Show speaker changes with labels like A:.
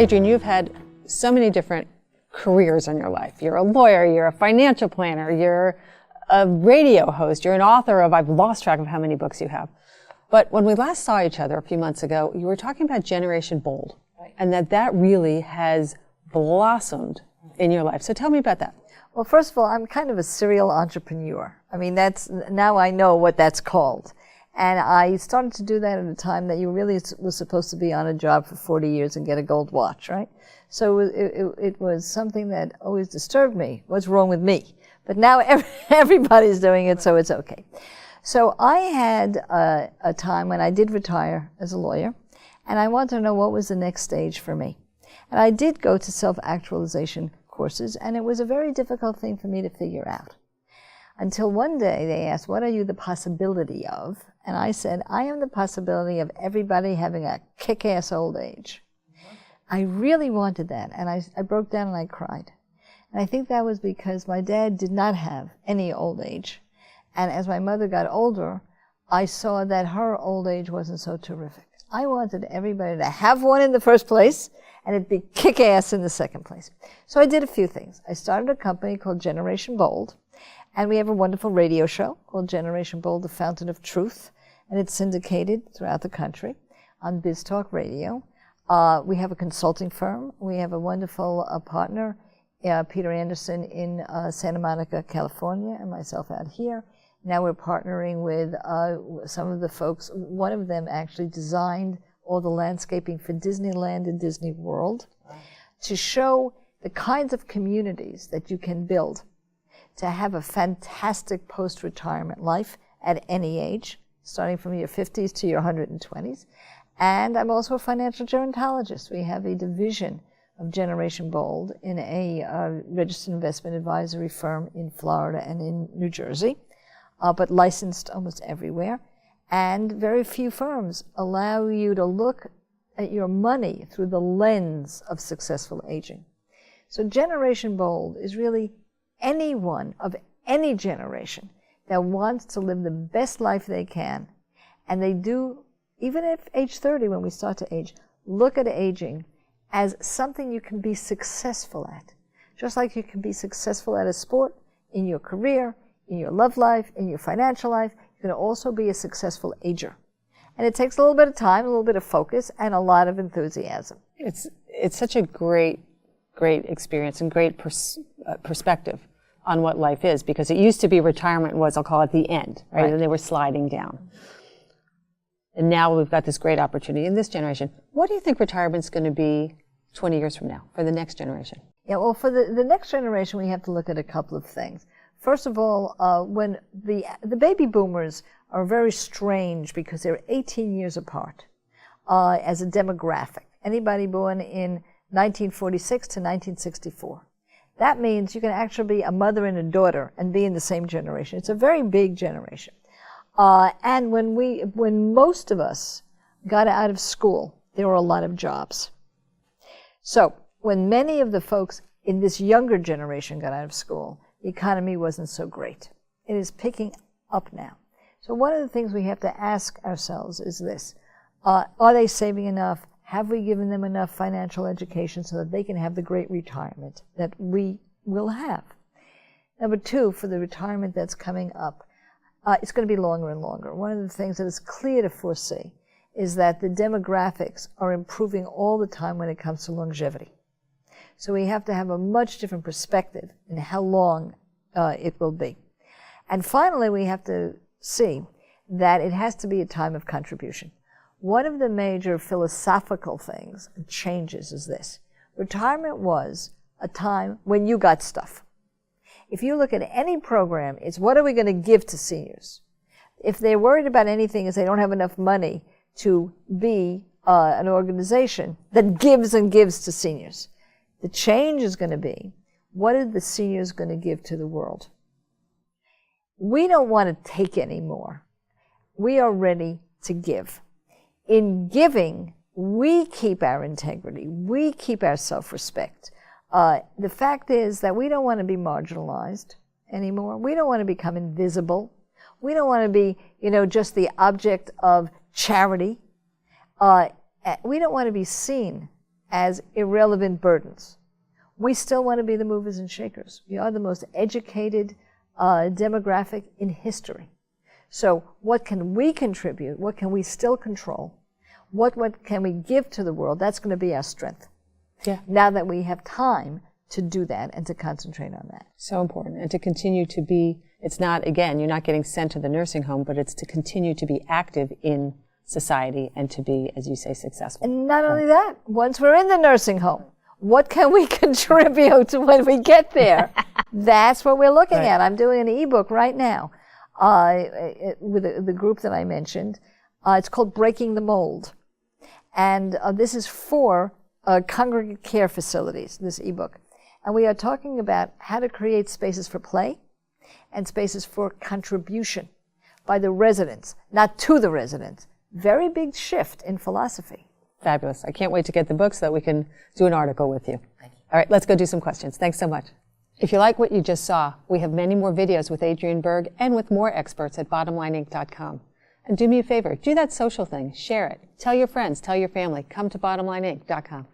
A: Adriane, you've had so many different careers in your life. You're a lawyer, you're a financial planner, you're a radio host, you're an author of, I've lost track of how many books you have. But when we last saw each other a few months ago, you were talking about Generation Bold, right, and that really has blossomed in your life. So tell me about that.
B: Well, first of all, I'm kind of a serial entrepreneur. I mean, now I know what that's called. And I started to do that at a time that you really was supposed to be on a job for 40 years and get a gold watch, right? So it was something that always disturbed me. What's wrong with me? But now everybody's doing it, so it's okay. So I had a time when I did retire as a lawyer, and I wanted to know what was the next stage for me. And I did go to self-actualization courses, and it was a very difficult thing for me to figure out. Until one day they asked, what are you the possibility of? And I said, I am the possibility of everybody having a kick-ass old age. I really wanted that, and I broke down and I cried. And I think that was because my dad did not have any old age. And as my mother got older, I saw that her old age wasn't so terrific. I wanted everybody to have one in the first place, and it'd be kick-ass in the second place. So I did a few things. I started a company called Generation Bold, and we have a wonderful radio show called Generation Bold, The Fountain of Truth, and it's syndicated throughout the country on Biz Talk Radio. We have a consulting firm. We have a wonderful partner, Peter Anderson in Santa Monica, California, and myself out here. Now we're partnering with some of the folks. One of them actually designed all the landscaping for Disneyland and Disney World to show the kinds of communities that you can build to have a fantastic post-retirement life at any age, starting from your 50s to your 120s. And I'm also a financial gerontologist. We have a division of Generation Bold in a registered investment advisory firm in Florida and in New Jersey, but licensed almost everywhere. And very few firms allow you to look at your money through the lens of successful aging. So Generation Bold is really anyone of any generation that wants to live the best life they can. And they do, even at age 30, when we start to age, look at aging as something you can be successful at. Just like you can be successful at a sport, in your career, in your love life, in your financial life, you can also be a successful ager. And it takes a little bit of time, a little bit of focus, and a lot of enthusiasm.
A: It's such a great experience and great perspective on what life is, because it used to be retirement was, I'll call it the end, right? And they were sliding down. And now we've got this great opportunity in this generation. What do you think retirement's going to be 20 years from now for the next generation?
B: Yeah, well, for the next generation, we have to look at a couple of things. First of all, when the baby boomers are very strange because they're 18 years apart as a demographic. Anybody born in 1946 to 1964. That means you can actually be a mother and a daughter and be in the same generation. It's a very big generation. And when most of us got out of school, there were a lot of jobs. So when many of the folks in this younger generation got out of school, the economy wasn't so great. It is picking up now. So one of the things we have to ask ourselves is this. Are they saving enough? Have we given them enough financial education so that they can have the great retirement that we will have? Number two, for the retirement that's coming up, it's going to be longer and longer. One of the things that is clear to foresee is that the demographics are improving all the time when it comes to longevity. So we have to have a much different perspective in how long it will be. And finally, we have to see that it has to be a time of contribution. One of the major philosophical things and changes is this. Retirement was a time when you got stuff. If you look at any program, it's what are we going to give to seniors? If they're worried about anything, is they don't have enough money to be an organization that gives and gives to seniors. The change is going to be, what are the seniors going to give to the world? We don't want to take anymore. We are ready to give. In giving, we keep our integrity. We keep our self-respect. The fact is that we don't want to be marginalized anymore. We don't want to become invisible. We don't want to be, just the object of charity. We don't want to be seen as irrelevant burdens. We still want to be the movers and shakers. We are the most educated demographic in history. So what can we contribute? What can we still control? What can we give to the world? That's going to be our strength.
A: Yeah.
B: Now that we have time to do that and to concentrate on that.
A: So important. And to continue to be, it's not, again, you're not getting sent to the nursing home, but it's to continue to be active in society and to be, as you say, successful.
B: And not only that, once we're in the nursing home, what can we contribute when we get there? That's what we're looking at. I'm doing an ebook right now with the group that I mentioned. It's called Breaking the Mold. And this is for congregate care facilities, this ebook. And we are talking about how to create spaces for play and spaces for contribution by the residents, not to the residents. Very big shift in philosophy.
A: Fabulous. I can't wait to get the book so that we can do an article with you. Thank you. All right, let's go do some questions. Thanks so much. If you like what you just saw, we have many more videos with Adriane Berg and with more experts at bottomlineinc.com. And do me a favor, do that social thing, share it, tell your friends, tell your family, come to bottomlineinc.com.